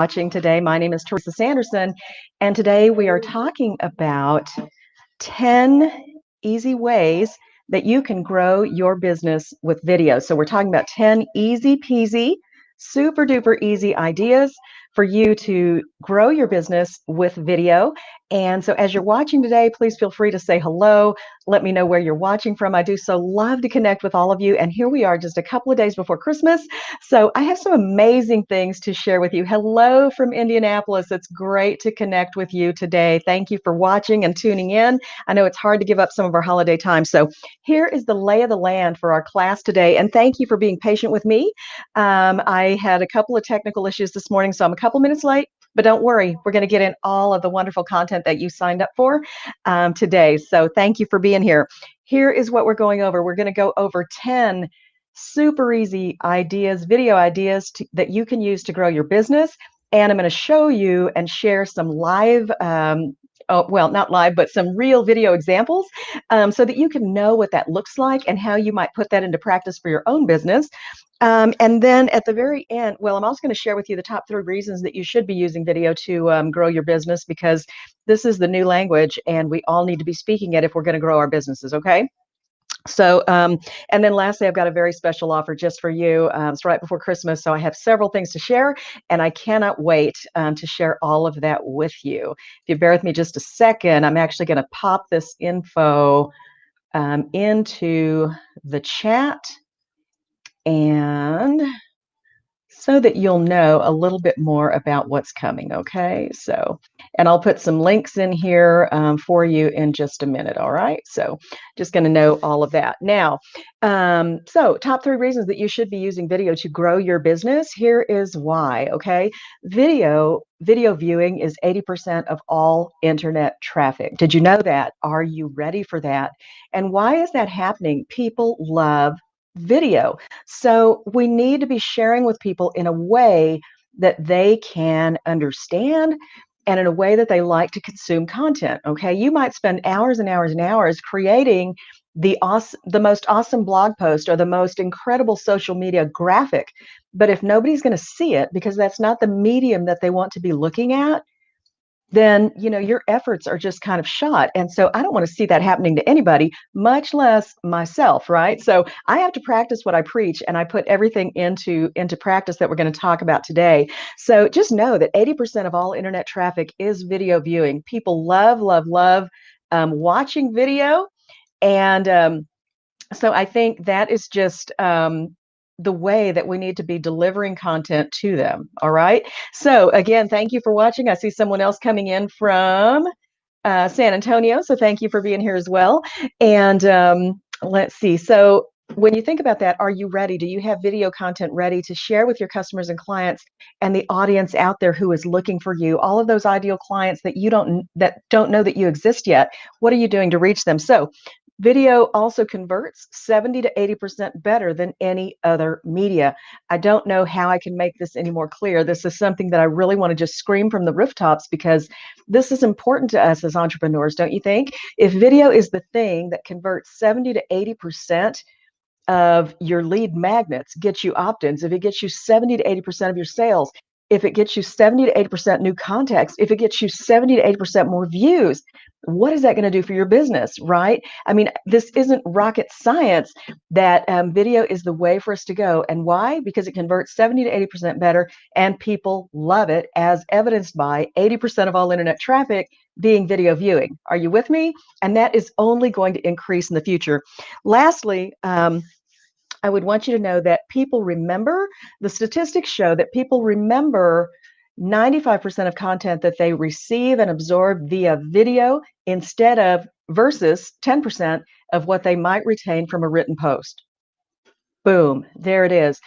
watching today. My name is Teresa Sanderson, and today we are talking about 10 easy ways that you can grow your business with video. So we're talking about 10 easy peasy, super duper easy ideas for you to grow your business with video. And so as you're watching today, please feel free to say hello. Let me know where you're watching from. I do so love to connect with all of you. And here we are just a couple of days before Christmas. So I have some amazing things to share with you. Hello from Indianapolis. It's great to connect with you today. Thank you for watching and tuning in. I know it's hard to give up some of our holiday time. So here is the lay of the land for our class today. And thank you for being patient with me. I had a couple of technical issues this morning, so I'm a couple minutes late. But don't worry, we're going to get in all of the wonderful content that you signed up for today. So thank you for being here. Here is what we're going over. We're going to go over 10 super easy ideas, video ideas that you can use to grow your business. And I'm going to show you and share some live not live, but some real video examples so that you can know what that looks like and how you might put that into practice for your own business. And then at the very end, well, I'm also going to share with you the top 3 reasons that you should be using video to grow your business, because this is the new language and we all need to be speaking it if we're going to grow our businesses, okay? So, and then lastly, I've got a very special offer just for you. It's right before Christmas, so I have several things to share, and I cannot wait to share all of that with you. If you bear with me just a second, I'm actually going to pop this info into the chat, and so that you'll know a little bit more about what's coming, okay? So, and I'll put some links in here for you in just a minute, all right? So just going to know all of that. Now, so top 3 reasons that you should be using video to grow your business. Here is why, okay? Video viewing is 80% of all internet traffic. Did you know that? Are you ready for that? And why is that happening? People love video. So we need to be sharing with people in a way that they can understand and in a way that they like to consume content. Okay, you might spend hours and hours and hours creating the most awesome blog post or the most incredible social media graphic, but if nobody's going to see it because that's not the medium that they want to be looking at, then your efforts are just kind of shot. And so I don't want to see that happening to anybody, much less myself, right? So I have to practice what I preach, and I put everything into practice that we're going to talk about today. So just know that 80% of all internet traffic is video viewing. People love watching video, and so I think that is just the way that we need to be delivering content to them. All right. So again, thank you for watching. I see someone else coming in from San Antonio. So thank you for being here as well. And let's see. So when you think about that, are you ready? Do you have video content ready to share with your customers and clients and the audience out there who is looking for you? All of those ideal clients that don't know that you exist yet. What are you doing to reach them? So video also converts 70 to 80% better than any other media. I don't know how I can make this any more clear. This is something that I really want to just scream from the rooftops, because this is important to us as entrepreneurs, don't you think? If video is the thing that converts 70 to 80% of your lead magnets, gets you opt-ins, if it gets you 70 to 80% of your sales, if it gets you 70 to 80% new contacts, if it gets you 70 to 80% more views, what is that going to do for your business, right? I mean, this isn't rocket science that video is the way for us to go. And why? Because it converts 70 to 80% better, and people love it, as evidenced by 80% of all internet traffic being video viewing. Are you with me? And that is only going to increase in the future. Lastly, I would want you to know that people remember, the statistics show that people remember 95% of content that they receive and absorb via video versus 10% of what they might retain from a written post. Boom, there it is.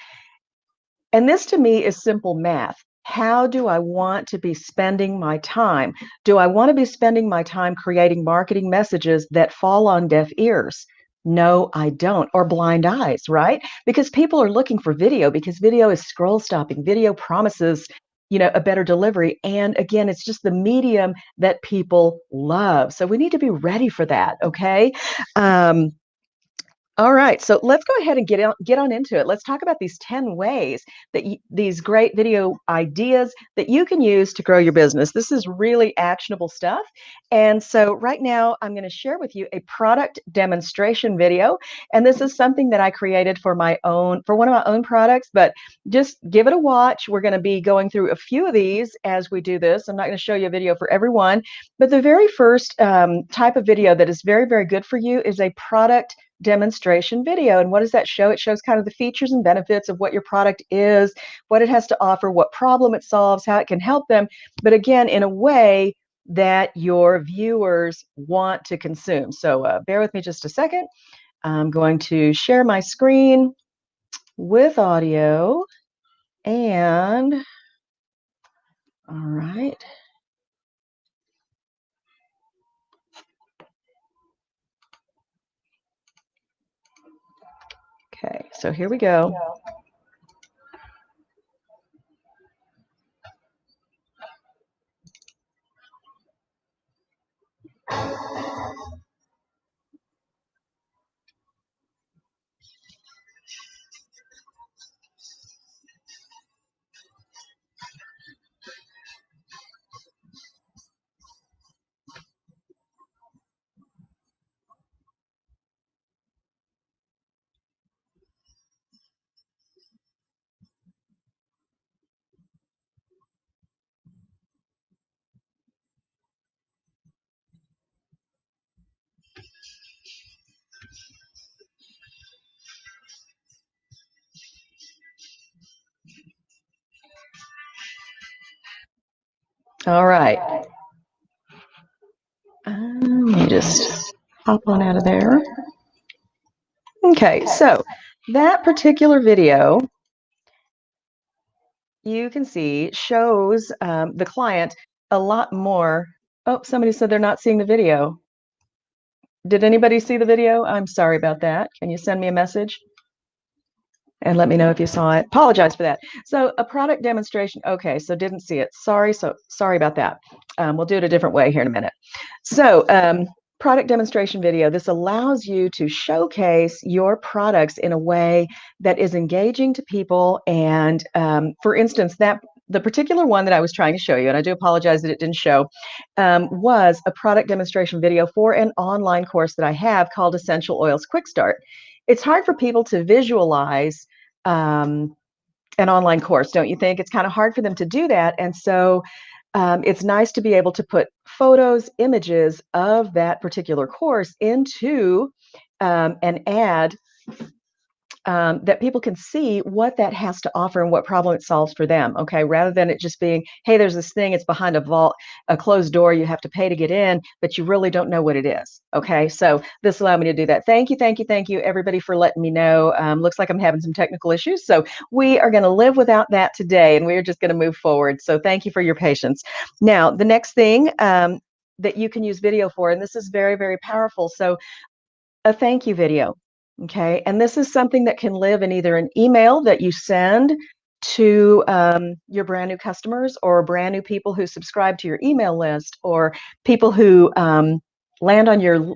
And this to me is simple math. How do I want to be spending my time? Do I want to be spending my time creating marketing messages that fall on deaf ears? No, I don't. Or blind eyes, right? Because people are looking for video, because video is scroll stopping. Video promises, a better delivery. And again, it's just the medium that people love. So we need to be ready for that, okay? All right, so let's go ahead and get on into it. Let's talk about these 10 ways that these great video ideas that you can use to grow your business. This is really actionable stuff. And so right now I'm going to share with you a product demonstration video. And this is something that I created for one of my own products, but just give it a watch. We're going to be going through a few of these as we do this. I'm not going to show you a video for everyone, but the very first type of video that is very, very good for you is a product demonstration video. And what does that show? It shows kind of the features and benefits of what your product is, what it has to offer, what problem it solves, how it can help them, but again, in a way that your viewers want to consume. So bear with me just a second. I'm going to share my screen with audio, and all right. Okay, so here we go. All right. Let me just hop on out of there. Okay, so that particular video, you can see, shows the client a lot more. Oh, somebody said they're not seeing the video. Did anybody see the video? I'm sorry about that. Can you send me a message and let me know if you saw it? Apologize for that. So a product demonstration. Okay, so didn't see it. Sorry about that. We'll do it a different way here in a minute. So product demonstration video. This allows you to showcase your products in a way that is engaging to people. And for instance, the particular one that I was trying to show you, and I do apologize that it didn't show, was a product demonstration video for an online course that I have called Essential Oils Quick Start. It's hard for people to visualize an online course, don't you think? It's kind of hard for them to do that. And so it's nice to be able to put photos, images of that particular course into an ad that people can see what that has to offer and what problem it solves for them. Okay, rather than it just being, hey, there's this thing, it's behind a vault, a closed door, you have to pay to get in, but you really don't know what it is. Okay, so this allowed me to do that. Thank you, everybody, for letting me know. Looks like I'm having some technical issues, so we are going to live without that today, and we are just going to move forward. So thank you for your patience. Now, the next thing that you can use video for, and this is very, very powerful. So a thank you video. Okay. And this is something that can live in either an email that you send to your brand new customers or brand new people who subscribe to your email list, or people who land on your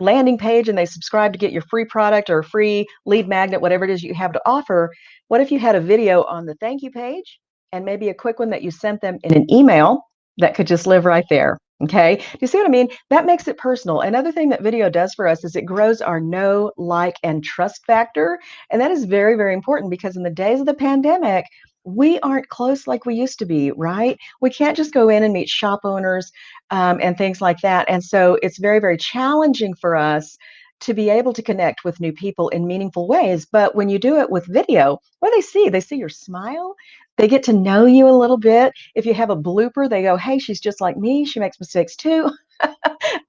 landing page and they subscribe to get your free product or free lead magnet, whatever it is you have to offer. What if you had a video on the thank you page and maybe a quick one that you sent them in an email that could just live right there? Okay. Do you see what I mean? That makes it personal. Another thing that video does for us is it grows our know, like, and trust factor. And that is very, very important because in the days of the pandemic, we aren't close like we used to be, right? We can't just go in and meet shop owners and things like that. And so it's very, very challenging for us to be able to connect with new people in meaningful ways. But when you do it with video, what do they see? They see your smile. They get to know you a little bit. If you have a blooper, they go, hey, she's just like me. She makes mistakes too.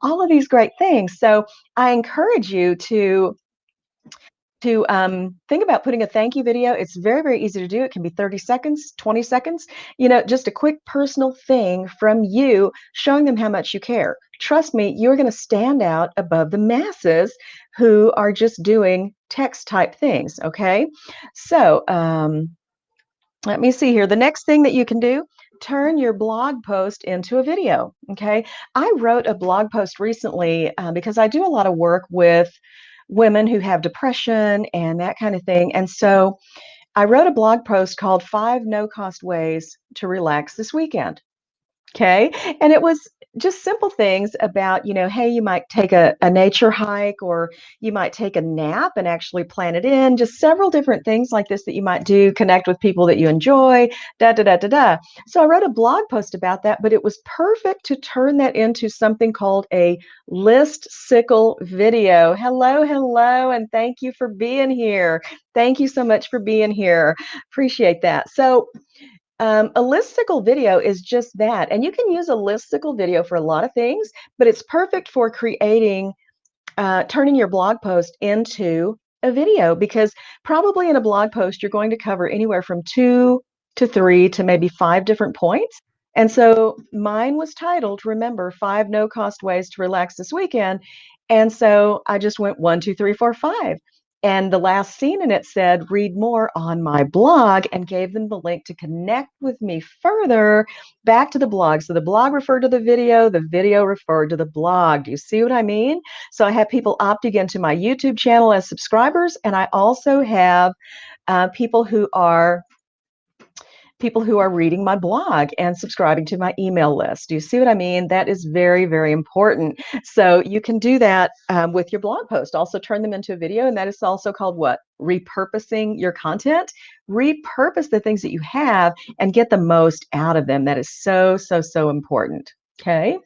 All of these great things. So I encourage you to think about putting a thank you video. It's very, very easy to do. It can be 30 seconds, 20 seconds, just a quick personal thing from you showing them how much you care. Trust me, you're going to stand out above the masses who are just doing text type things. Okay. So let me see here. The next thing that you can do, turn your blog post into a video. Okay. I wrote a blog post recently because I do a lot of work with women who have depression and that kind of thing. And so I wrote a blog post called 5 No-Cost Ways to Relax This Weekend. Okay. And it was just simple things about, hey, you might take a nature hike, or you might take a nap and actually plan it in, just several different things like this that you might do, connect with people that you enjoy, da, da, da, da, da. So I wrote a blog post about that, but it was perfect to turn that into something called a Listicle video. Hello, hello, and thank you for being here. Thank you so much for being here. Appreciate that. So a listicle video is just that. And you can use a listicle video for a lot of things, but it's perfect for creating, turning your blog post into a video, because probably in a blog post, you're going to cover anywhere from 2 to 3 to maybe 5 different points. And so mine was titled, remember, 5 No-Cost Ways to Relax This Weekend. And so I just went 1, 2, 3, 4, 5. And the last scene in it said, read more on my blog, and gave them the link to connect with me further back to the blog. So the blog referred to the video referred to the blog. Do you see what I mean? So I have people opting into my YouTube channel as subscribers, and I also have people who are reading my blog and subscribing to my email list. Do you see what I mean? That is very, very important. So you can do that with your blog post. Also turn them into a video, and that is also called what? Repurposing your content. Repurpose the things that you have and get the most out of them. That is so, so, so important. Okay.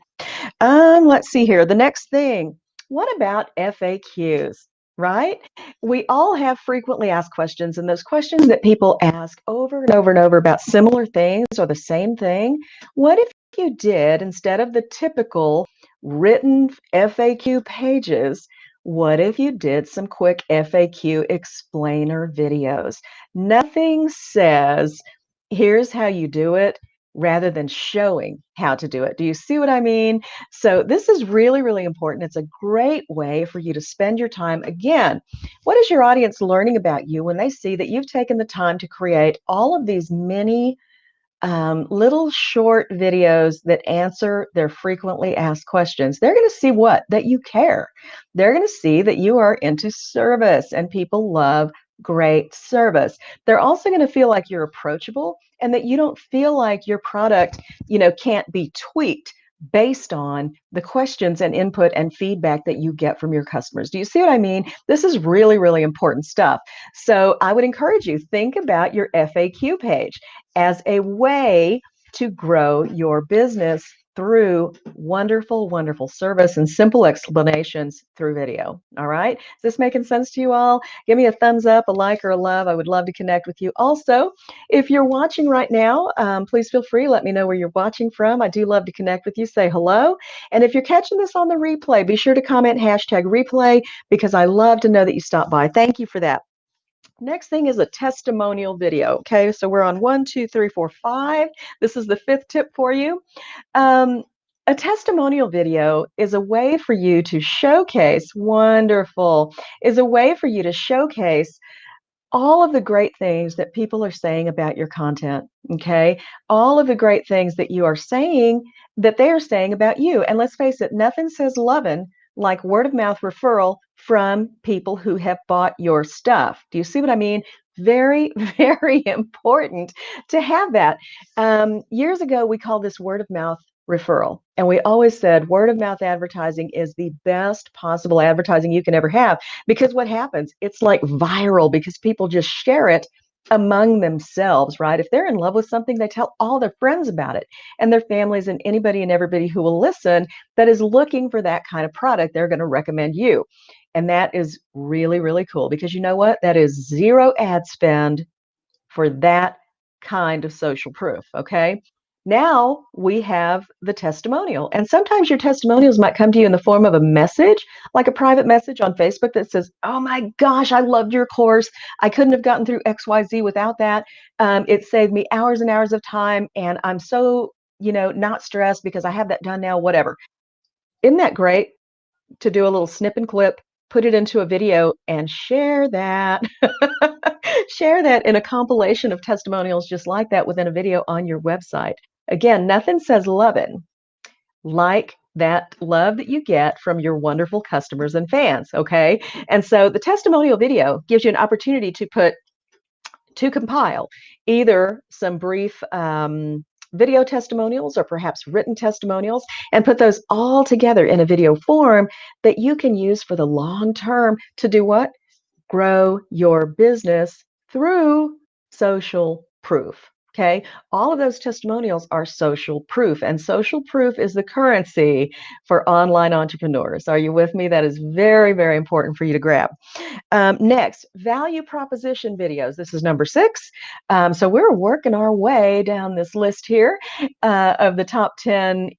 Let's see here. The next thing, what about FAQs, right? We all have frequently asked questions, and those questions that people ask over and over and over about similar things or the same thing. What if you did, instead of the typical written FAQ pages, what if you did some quick FAQ explainer videos? Nothing says, here's how you do it, rather than showing how to do it. Do you see what I mean? So this is really, really important. It's a great way for you to spend your time. Again, what is your audience learning about you when they see that you've taken the time to create all of these mini little short videos that answer their frequently asked questions? They're going to see what? That you care. They're going to see that you are into service, and people love great service. They're also going to feel like you're approachable, and that you don't feel like your product, can't be tweaked based on the questions and input and feedback that you get from your customers. Do you see what I mean? This is really, really important stuff. So I would encourage you, think about your FAQ page as a way to grow your business through wonderful, wonderful service and simple explanations through video. All right. Is this making sense to you all? Give me a thumbs up, a like, or a love. I would love to connect with you. Also, if you're watching right now, please feel free. Let me know where you're watching from. I do love to connect with you. Say hello. And if you're catching this on the replay, be sure to comment #replay, because I love to know that you stopped by. Thank you for that. Next thing is a testimonial video. Okay, so we're on 1, 2, 3, 4, 5. This is the 5th tip for you. Um, a testimonial video is a way for you to showcase, wonderful, is a way for you to showcase all of the great things that people are saying about your content. Okay, all of the great things that you are saying, that they are saying about you. And let's face it, nothing says loving like word of mouth referral from people who have bought your stuff. Do you see what I mean? Very, very important to have that. Years ago, we called this word of mouth referral. And we always said word of mouth advertising is the best possible advertising you can ever have, because what happens? It's like viral, because people just share it among themselves, right? If they're in love with something, they tell all their friends about it, and their families, and anybody and everybody who will listen that is looking for that kind of product, they're going to recommend you. And that is really, really cool, because you know what? That is zero ad spend for that kind of social proof. Okay. Now we have the testimonial. And sometimes your testimonials might come to you in the form of a message, like a private message on Facebook that says, oh my gosh, I loved your course. I couldn't have gotten through XYZ without that. It saved me hours and hours of time. And I'm so, not stressed because I have that done now, whatever. Isn't that great to do a little snip and clip, put it into a video, and share that? Share that in a compilation of testimonials just like that within a video on your website. Again, nothing says loving like that love that you get from your wonderful customers and fans. Okay. And so the testimonial video gives you an opportunity to compile either some brief video testimonials or perhaps written testimonials and put those all together in a video form that you can use for the long term to do what? Grow your business through social proof. Okay. All of those testimonials are social proof, and social proof is the currency for online entrepreneurs. Are you with me? That is very, very important for you to grab. Next, value proposition videos. This is number 6. So we're working our way down this list here of the top 10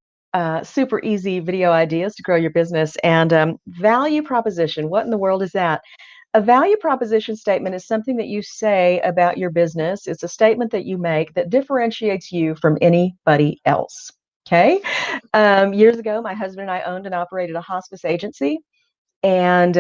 super easy video ideas to grow your business. And value proposition, what in the world is that? A value proposition statement is something that you say about your business. It's a statement that you make that differentiates you from anybody else. Okay. Years ago, my husband and I owned and operated a hospice agency. And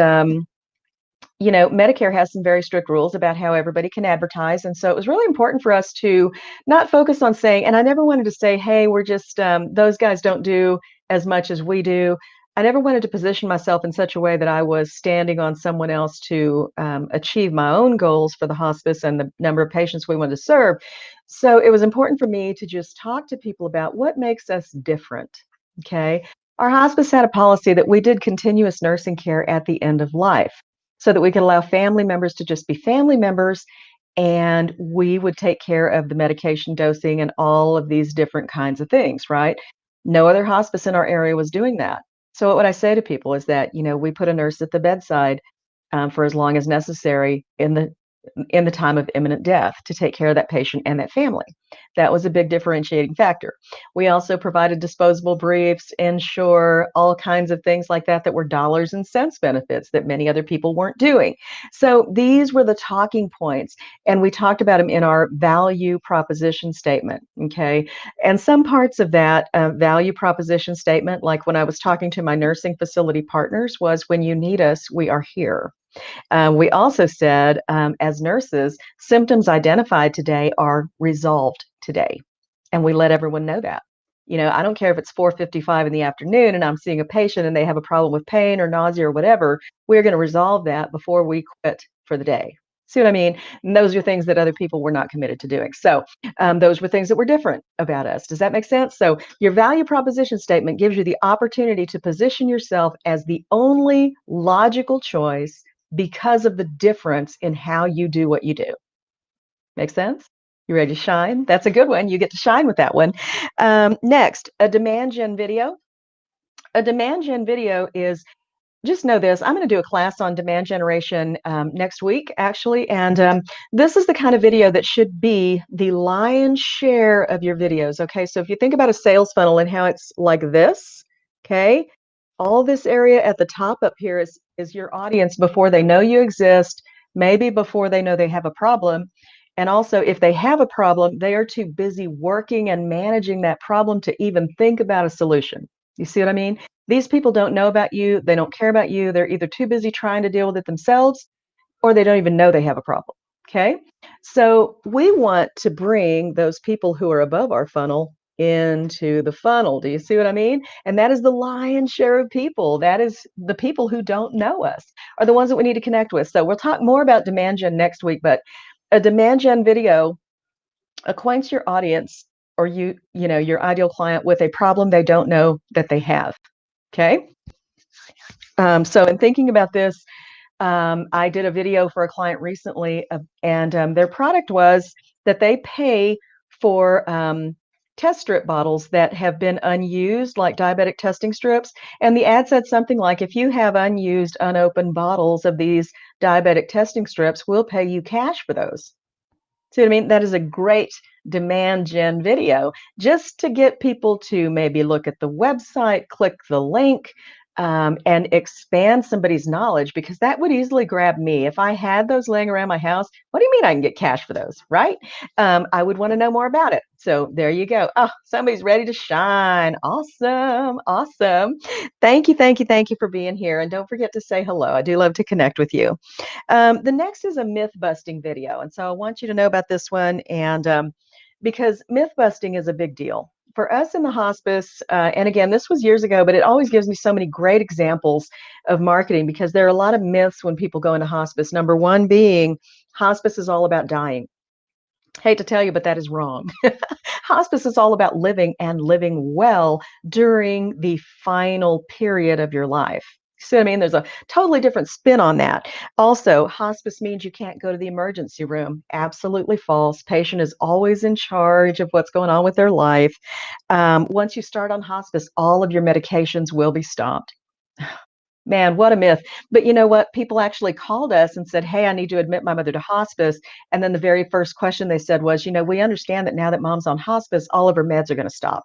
Medicare has some very strict rules about how everybody can advertise. And so it was really important for us to not focus on saying, and I never wanted to say, hey, we're just, those guys don't do as much as we do. I never wanted to position myself in such a way that I was standing on someone else to achieve my own goals for the hospice and the number of patients we wanted to serve. So it was important for me to just talk to people about what makes us different. Okay. Our hospice had a policy that we did continuous nursing care at the end of life so that we could allow family members to just be family members, and we would take care of the medication dosing and all of these different kinds of things, right? No other hospice in our area was doing that. So what would I say to people is that, we put a nurse at the bedside for as long as necessary in the time of imminent death to take care of that patient and that family. That was a big differentiating factor. We also provided disposable briefs, insure, all kinds of things like that were dollars and cents benefits that many other people weren't doing. So these were the talking points, and we talked about them in our value proposition statement. Okay. And some parts of that value proposition statement, like when I was talking to my nursing facility partners, was when you need us, we are here. We also said, as nurses, symptoms identified today are resolved today. And we let everyone know that. I don't care if it's 4:55 in the afternoon and I'm seeing a patient and they have a problem with pain or nausea or whatever, we're going to resolve that before we quit for the day. See what I mean? And those are things that other people were not committed to doing. So those were things that were different about us. Does that make sense? So your value proposition statement gives you the opportunity to position yourself as the only logical choice because of the difference in how you do what you do. Make sense? You ready to shine? That's a good one. You get to shine with that one. Next, a demand gen video. A demand gen video is, just know this, I'm going to do a class on demand generation next week, actually. And this is the kind of video that should be the lion's share of your videos. Okay, so if you think about a sales funnel and how it's like this, okay, all this area at the top up here is your audience before they know you exist, maybe before they know they have a problem. And also, if they have a problem, they are too busy working and managing that problem to even think about a solution. You see what I mean? These people don't know about you. They don't care about you. They're either too busy trying to deal with it themselves, or they don't even know they have a problem. Okay. So we want to bring those people who are above our funnel into the funnel. Do you see what I mean? And that is the lion's share of people. That is the people who don't know us are the ones that we need to connect with. So we'll talk more about demand gen next week, but a demand gen video acquaints your audience or your ideal client with a problem they don't know that they have. Okay. So in thinking about this, I did a video for a client recently, and their product was that they pay for test strip bottles that have been unused, like diabetic testing strips. And the ad said something like, if you have unused, unopened bottles of these diabetic testing strips, we'll pay you cash for those. See what I mean? That is a great demand gen video just to get people to maybe look at the website, click the link, and expand somebody's knowledge, because that would easily grab me. If I had those laying around my house, what do you mean I can get cash for those, right? I would want to know more about it. So there you go. Oh, somebody's ready to shine. Awesome. Awesome. Thank you, thank you, thank you for being here. And don't forget to say hello. I do love to connect with you. The next is a myth busting video. And so I want you to know about this one. And because myth busting is a big deal. for us in the hospice, and again, this was years ago, but it always gives me so many great examples of marketing because there are a lot of myths when people go into hospice. Number one being hospice is all about dying. Hate to tell you, but that is wrong. Hospice is all about living and living well during the final period of your life. See what I mean? There's a totally different spin on that. Also, hospice means you can't go to the emergency room. Absolutely false. Patient is always in charge of what's going on with their life. Once you start on hospice, all of your medications will be stopped. Man, what a myth. But you know what? People actually called us and said, "Hey, I need to admit my mother to hospice." And then the very first question they said was, "We understand that now that mom's on hospice, all of her meds are going to stop."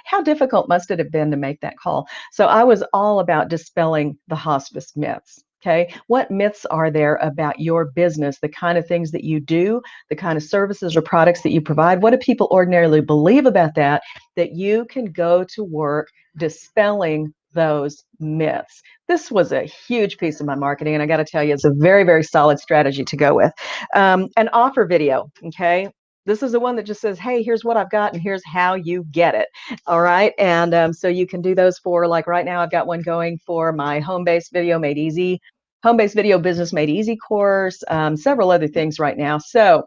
How difficult must it have been to make that call? So I was all about dispelling the hospice myths. Okay. What myths are there about your business, the kind of things that you do, the kind of services or products that you provide? What do people ordinarily believe about that? That you can go to work dispelling those myths. This was a huge piece of my marketing, and I got to tell you, it's a very, very solid strategy to go with. An offer video. Okay. This is the one that just says, "Hey, here's what I've got, and here's how you get it." All right. And so you can do those for, like right now, I've got one going for my home-based video made easy, home-based video business made easy course, several other things right now. So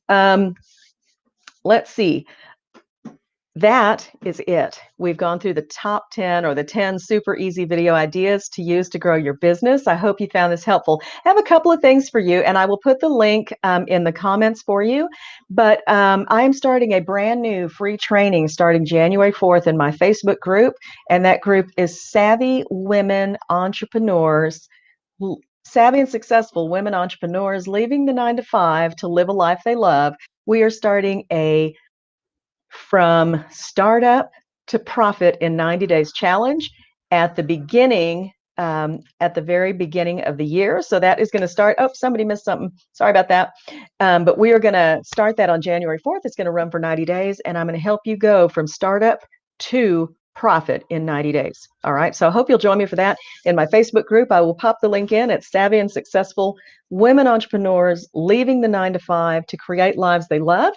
um, let's see. That is it. We've gone through the top 10 or the 10 super easy video ideas to use to grow your business. I hope you found this helpful. I have a couple of things for you, and I will put the link in the comments for you. But I am starting a brand new free training starting January 4th in my Facebook group, and that group is Savvy Women Entrepreneurs. Savvy and successful women entrepreneurs leaving the 9 to 5 to live a life they love. We are starting a From Startup to Profit in 90 Days challenge at the beginning, at the very beginning of the year. So that is going to start. Oh, somebody missed something. Sorry about that. But we are going to start that on January 4th. It's going to run for 90 days, and I'm going to help you go from startup to profit in 90 days. All right. So I hope you'll join me for that in my Facebook group. I will pop the link in. It's Savvy and Successful Women Entrepreneurs Leaving the 9 to 5 to Create Lives They Love.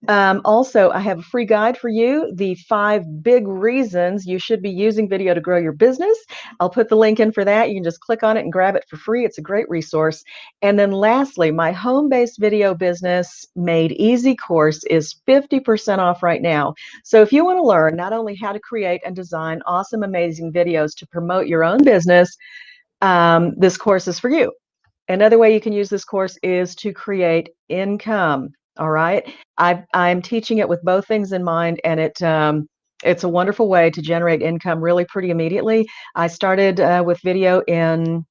Also, I have a free guide for you, the 5 big reasons you should be using video to grow your business. I'll put the link in for that. You can just click on it and grab it for free. It's a great resource. And then lastly, my home-based video business made easy course is 50% off right now. So if you want to learn not only how to create and design awesome, amazing videos to promote your own business, this course is for you. Another way you can use this course is to create income. All right. I'm teaching it with both things in mind, and it's a wonderful way to generate income really pretty immediately. I started with video in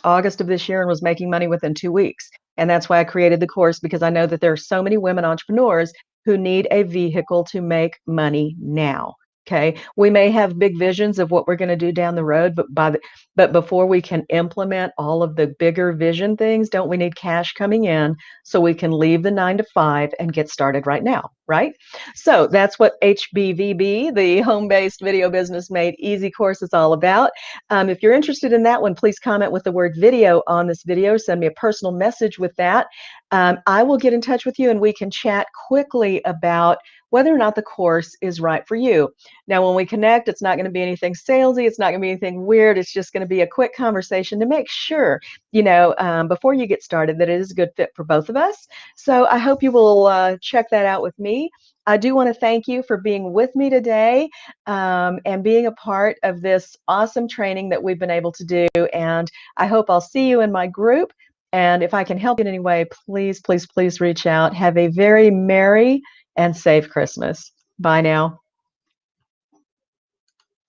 August of this year and was making money within 2 weeks. And that's why I created the course, because I know that there are so many women entrepreneurs who need a vehicle to make money now. Okay. We may have big visions of what we're going to do down the road, but before we can implement all of the bigger vision things, don't we need cash coming in so we can leave the 9 to 5 and get started right now, right? So that's what HBVB, the home-based video business made easy course, is all about. If you're interested in that one, please comment with the word video on this video. Send me a personal message with that. I will get in touch with you and we can chat quickly about whether or not the course is right for you. Now, when we connect, it's not going to be anything salesy. It's not going to be anything weird. It's just going to be a quick conversation to make sure, before you get started, that it is a good fit for both of us. So I hope you will check that out with me. I do want to thank you for being with me today and being a part of this awesome training that we've been able to do. And I hope I'll see you in my group. And if I can help in any way, please, please, please reach out. Have a very merry and safe Christmas. Bye now.